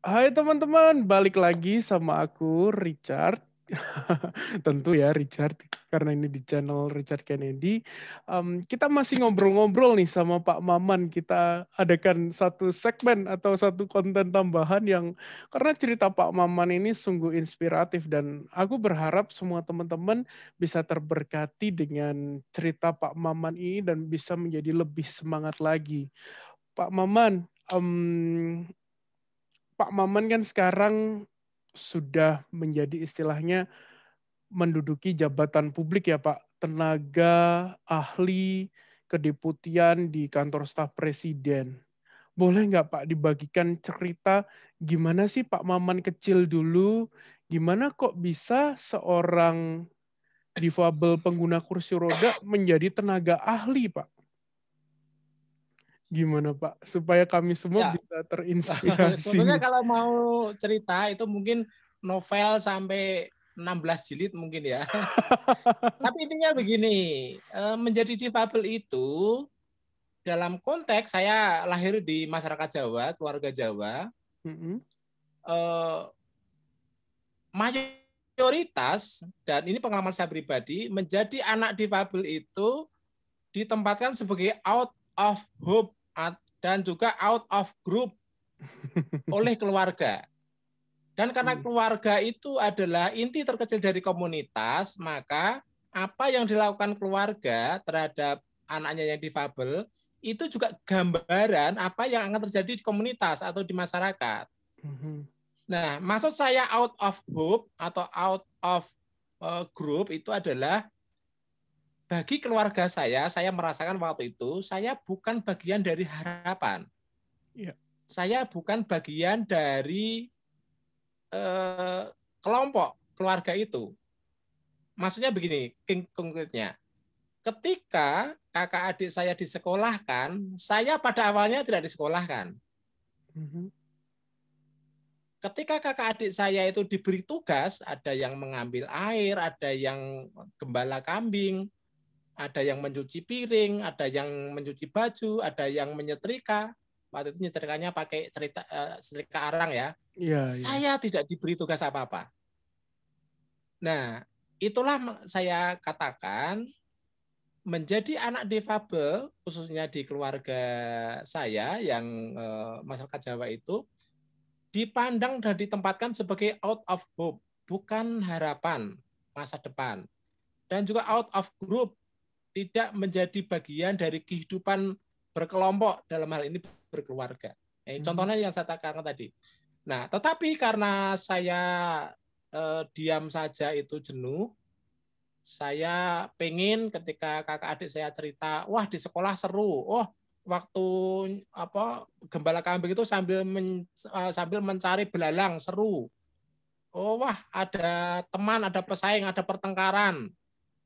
Hai teman-teman, balik lagi sama aku Richard. Tentu ya Richard, karena ini di channel Richard Kennedy. Kita masih ngobrol-ngobrol nih sama Pak Maman. Kita adakan satu segmen atau satu konten tambahan yang karena cerita Pak Maman ini sungguh inspiratif dan aku berharap semua teman-teman bisa terberkati dengan cerita Pak Maman ini dan bisa menjadi lebih semangat lagi. Pak Maman, Pak Maman kan sekarang sudah menjadi istilahnya menduduki jabatan publik ya Pak, tenaga ahli kedeputian di kantor staf presiden. Boleh nggak Pak dibagikan cerita gimana sih Pak Maman kecil dulu, gimana kok bisa seorang difabel pengguna kursi roda menjadi tenaga ahli Pak? Gimana Pak? Supaya kami semua Ya, bisa terinspirasi. sebetulnya kalau mau cerita itu mungkin novel sampai 16 jilid mungkin ya. Tapi intinya begini, menjadi difabel itu dalam konteks saya lahir di masyarakat Jawa, keluarga Jawa, Mm-mm. eh, mayoritas, dan ini pengalaman saya pribadi, menjadi anak difabel itu ditempatkan sebagai out of hope dan juga out of group oleh keluarga. Dan karena keluarga itu adalah inti terkecil dari komunitas, maka apa yang dilakukan keluarga terhadap anaknya yang difabel itu juga gambaran apa yang akan terjadi di komunitas atau di masyarakat. Nah, maksud saya out of hope atau out of group itu adalah bagi keluarga saya merasakan waktu itu saya bukan bagian dari harapan. Ya. Saya bukan bagian dari kelompok keluarga itu. Maksudnya begini, konkretnya. Ketika kakak adik saya disekolahkan, saya pada awalnya tidak disekolahkan. Ketika kakak adik saya itu diberi tugas, ada yang mengambil air, ada yang gembala kambing, ada yang mencuci piring, ada yang mencuci baju, ada yang menyetrika. Waktu itu nyetrikanya pakai setrika arang ya. Iya, iya. Saya tidak diberi tugas apa-apa. Nah, itulah saya katakan menjadi anak difabel, khususnya di keluarga saya yang masyarakat Jawa itu, dipandang dan ditempatkan sebagai out of hope, bukan harapan masa depan. Dan juga out of group, tidak menjadi bagian dari kehidupan berkelompok, dalam hal ini berkeluarga. Contohnya yang saya katakan tadi. Nah, tetapi karena saya diam saja itu jenuh, saya pengen ketika kakak adik saya cerita, wah di sekolah seru, oh waktu gembala kambing itu sambil mencari belalang seru, oh wah ada teman, ada pesaing, ada pertengkaran,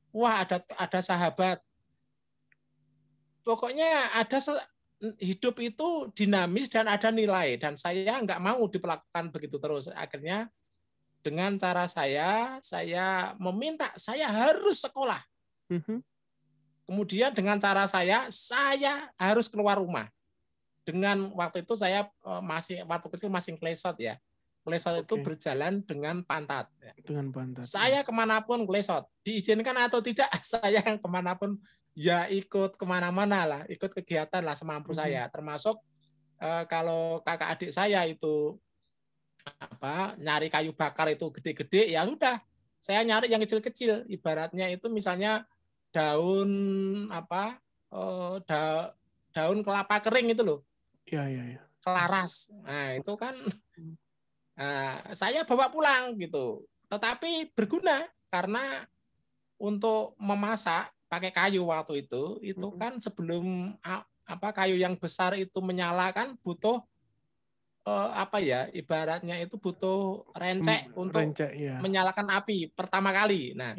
wah ada sahabat, pokoknya hidup itu dinamis dan ada nilai, dan saya nggak mau diperlakukan begitu terus. Akhirnya dengan cara saya meminta saya harus sekolah. Kemudian dengan cara saya harus keluar rumah. Dengan waktu itu saya waktu kecil masih klesot ya. Klesot itu berjalan dengan pantat. Dengan pantat. Saya kemanapun klesot. Diizinkan atau tidak, saya yang kemanapun ya ikut kemana-mana lah. Ikut kegiatan lah semampu saya. Termasuk kalau kakak adik saya itu nyari kayu bakar itu gede-gede, ya sudah. Saya nyari yang kecil-kecil. Ibaratnya itu misalnya daun daun kelapa kering itu loh, kelaras. Nah itu kan saya bawa pulang gitu. Tetapi berguna karena untuk memasak pakai kayu waktu itu kan sebelum kayu yang besar itu menyala kan butuh ibaratnya itu butuh rencek untuk menyalakan api pertama kali. Nah,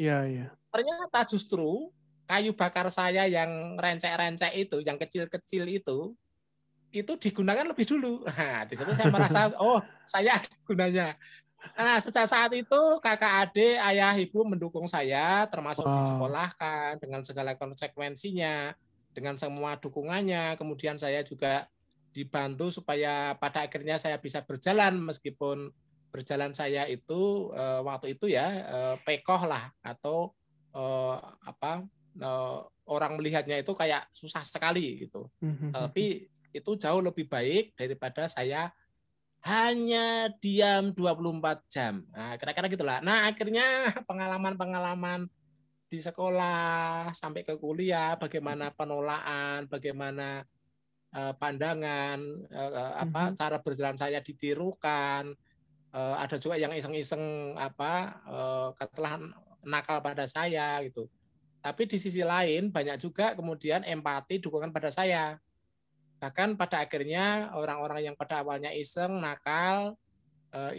ternyata justru kayu bakar saya yang rencek-rencek itu, yang kecil-kecil itu digunakan lebih dulu. Nah, di situ saya merasa, oh, saya ada gunanya. Nah, sejak saat itu kakak adik, ayah, ibu mendukung saya, termasuk disekolahkan dengan segala konsekuensinya, dengan semua dukungannya. Kemudian saya juga dibantu supaya pada akhirnya saya bisa berjalan, meskipun berjalan saya itu waktu itu ya pekoh lah, atau apa orang melihatnya itu kayak susah sekali gitu. Tapi itu jauh lebih baik daripada saya hanya diam 24 jam. Nah, kira-kira gitulah. Nah, akhirnya pengalaman-pengalaman di sekolah sampai ke kuliah, bagaimana penolakan, bagaimana pandangan, cara berjalan saya ditirukan, ada juga yang iseng-iseng telah nakal pada saya gitu. Tapi di sisi lain banyak juga kemudian empati, dukungan pada saya. Bahkan pada akhirnya orang-orang yang pada awalnya iseng, nakal,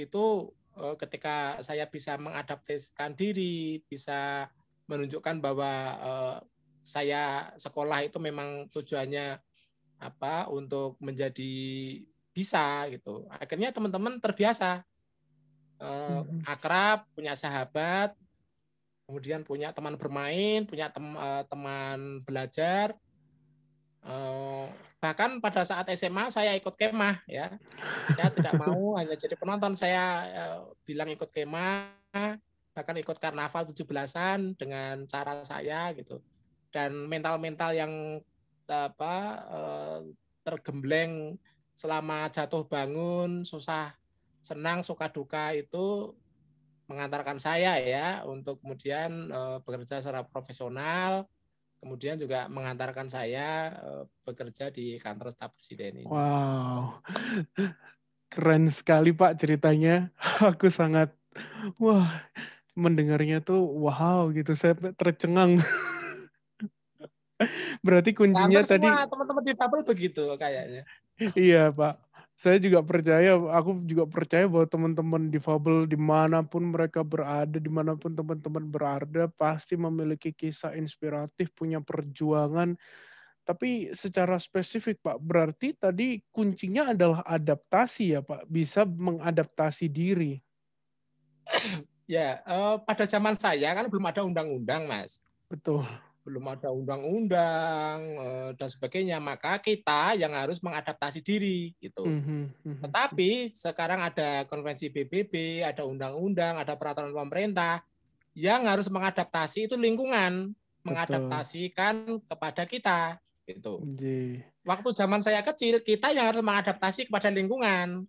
itu ketika saya bisa mengadaptasikan diri, bisa menunjukkan bahwa saya sekolah itu memang tujuannya untuk menjadi bisa gitu. Akhirnya teman-teman terbiasa, akrab, punya sahabat, kemudian punya teman bermain, punya teman belajar. Bahkan pada saat SMA saya ikut kemah ya. Saya tidak mau hanya jadi penonton, saya bilang ikut kemah, bahkan ikut karnaval 17-an dengan cara saya gitu. Dan mental-mental yang tergembleng selama jatuh bangun, susah, senang, suka duka itu mengantarkan saya ya untuk kemudian bekerja secara profesional, kemudian juga mengantarkan saya bekerja di kantor staf presiden ini. Wow, keren sekali Pak ceritanya. Aku sangat, wah, mendengarnya tuh wow gitu, saya tercengang. Berarti kuncinya Hampir tadi, semua teman-teman di Babel begitu kayaknya. iya Pak. Saya juga percaya, aku juga percaya bahwa teman-teman difabel dimanapun mereka berada, dimanapun teman-teman berada, pasti memiliki kisah inspiratif, punya perjuangan. Tapi secara spesifik Pak, berarti tadi kuncinya adalah adaptasi ya Pak, bisa mengadaptasi diri. Ya, pada zaman saya kan belum ada undang-undang, Mas. Betul. Belum ada undang-undang dan sebagainya, maka kita yang harus mengadaptasi diri gitu. Tetapi sekarang ada konvensi PBB, ada undang-undang, ada peraturan pemerintah yang harus mengadaptasi itu lingkungan, Betul. mengadaptasikan kepada kita gitu. Ji. Waktu zaman saya kecil, kita yang harus mengadaptasi kepada lingkungan.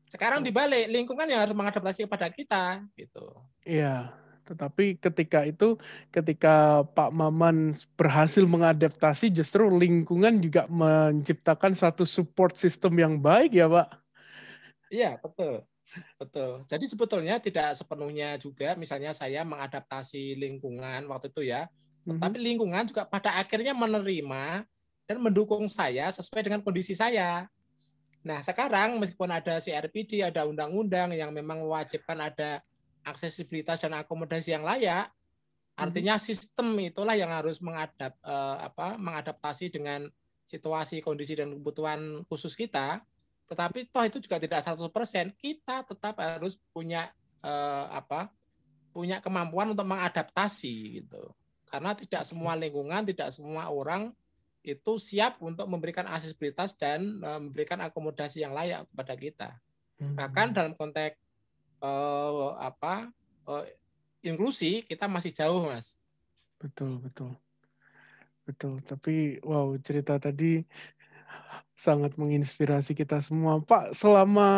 Sekarang dibalik, lingkungan yang harus mengadaptasi kepada kita gitu. Iya, tetapi ketika itu, ketika Pak Maman berhasil mengadaptasi, justru lingkungan juga menciptakan satu support system yang baik ya Pak? Iya, betul. Betul. Jadi sebetulnya tidak sepenuhnya juga misalnya saya mengadaptasi lingkungan waktu itu ya, tetapi lingkungan juga pada akhirnya menerima dan mendukung saya sesuai dengan kondisi saya. Nah, sekarang meskipun ada CRPD, ada undang-undang yang memang mewajibkan ada aksesibilitas dan akomodasi yang layak, artinya sistem itulah yang harus mengadaptasi dengan situasi, kondisi dan kebutuhan khusus kita. Tetapi toh itu juga tidak 100%. Kita tetap harus punya punya kemampuan untuk mengadaptasi gitu. Karena tidak semua lingkungan, tidak semua orang itu siap untuk memberikan aksesibilitas dan memberikan akomodasi yang layak kepada kita. Bahkan dalam konteks inklusi kita masih jauh, Mas. Betul, betul. Betul, tapi wow, cerita tadi sangat menginspirasi kita semua. Pak, selama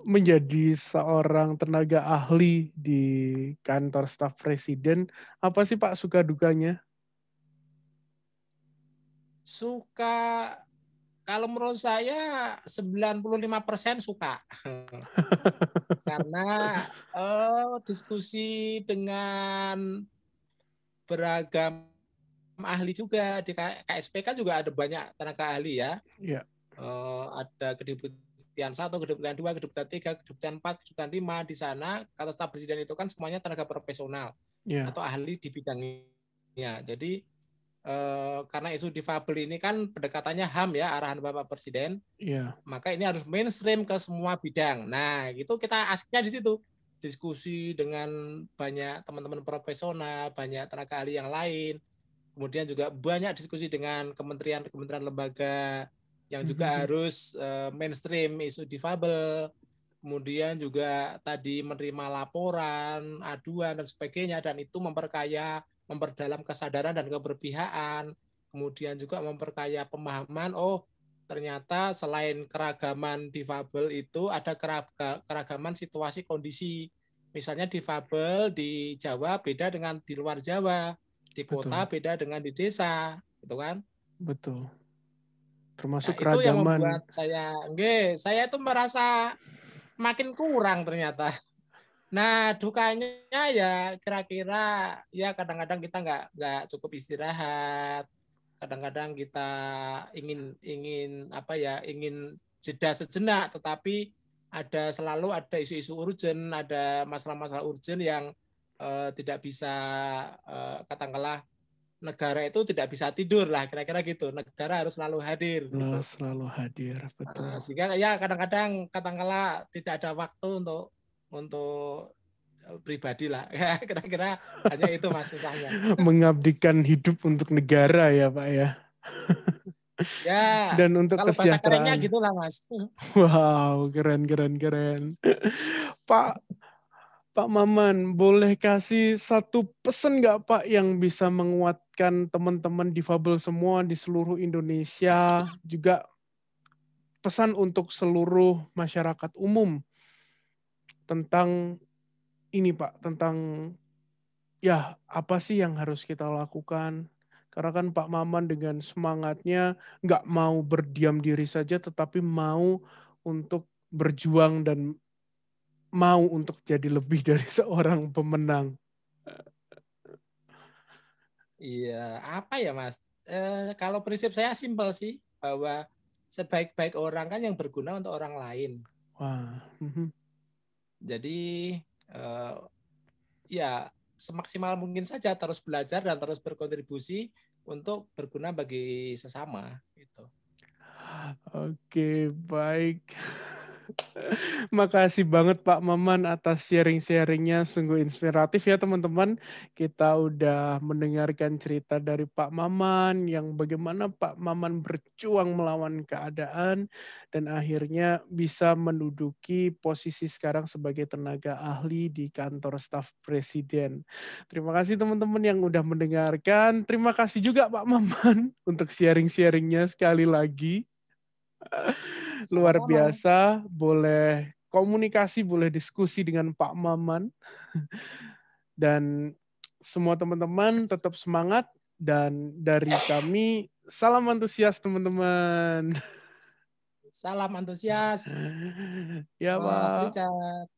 menjadi seorang tenaga ahli di kantor staf presiden, apa sih Pak suka dukanya? Suka, kalau menurut saya 95% suka. Karena diskusi dengan beragam ahli juga di KSP kan juga ada banyak tenaga ahli ya. Ya. Ada kedeputian 1, kedeputian 2, kedeputian 3, kedeputian 4, kedeputian 5 di sana. Kantor staf presiden itu kan semuanya tenaga profesional atau ahli di bidangnya. Jadi karena isu difabel ini kan pendekatannya HAM ya, arahan Bapak Presiden. Maka ini harus mainstream ke semua bidang. Nah, itu kita asiknya di situ. Diskusi dengan banyak teman-teman profesional, banyak tenaga ahli yang lain. Kemudian juga banyak diskusi dengan kementerian lembaga yang juga harus mainstream isu difabel. Kemudian juga tadi menerima laporan, aduan dan sebagainya, dan itu memperdalam kesadaran dan keberpihakan. Kemudian juga memperkaya pemahaman, oh ternyata selain keragaman difabel itu ada keragaman situasi kondisi. Misalnya difabel di Jawa beda dengan di luar Jawa, di kota beda dengan di desa, gitu kan? Betul. Nah, Termasuk itu yang keragaman. membuat saya itu merasa makin kurang ternyata. Nah, dukanya ya kira-kira ya kadang-kadang kita nggak cukup istirahat. Kadang-kadang kita ingin jeda sejenak, tetapi selalu ada isu-isu urgent, ada masalah-masalah urgent yang tidak bisa katakanlah negara itu tidak bisa tidur lah, kira-kira gitu. Negara harus selalu hadir gitu. Selalu hadir, betul. Sehingga ya kadang-kadang katakanlah tidak ada waktu untuk pribadi lah. Ya, kira-kira hanya itu Mas susahnya. Mengabdikan hidup untuk negara ya Pak ya. Ya, Dan untuk kalau bahasa kerennya kesejahteraan. gitulah Mas. Wow, keren. Pak Maman, boleh kasih satu pesan nggak Pak yang bisa menguatkan teman-teman difabel semua di seluruh Indonesia, juga pesan untuk seluruh masyarakat umum tentang ini Pak, tentang ya apa sih yang harus kita lakukan? Karena kan Pak Maman dengan semangatnya nggak mau berdiam diri saja, tetapi mau untuk berjuang dan mau untuk jadi lebih dari seorang pemenang. Iya, apa ya Mas? Kalau prinsip saya simpel sih, bahwa sebaik-baik orang kan yang berguna untuk orang lain. Wah. Jadi ya semaksimal mungkin saja terus belajar dan terus berkontribusi untuk berguna bagi sesama. Gitu. Oke, baik. Makasih banget Pak Maman atas sharing-sharingnya, sungguh inspiratif ya teman-teman. Kita udah mendengarkan cerita dari Pak Maman yang bagaimana Pak Maman berjuang melawan keadaan dan akhirnya bisa menduduki posisi sekarang sebagai tenaga ahli di kantor staf presiden. Terima kasih teman-teman yang udah mendengarkan. Terima kasih juga Pak Maman untuk sharing-sharingnya sekali lagi. Luar Sama-sama. biasa, boleh komunikasi, boleh diskusi dengan Pak Maman. Dan semua teman-teman tetap semangat. Dan dari kami, salam antusias teman-teman. Salam antusias, Ya Mas Pak. Richard.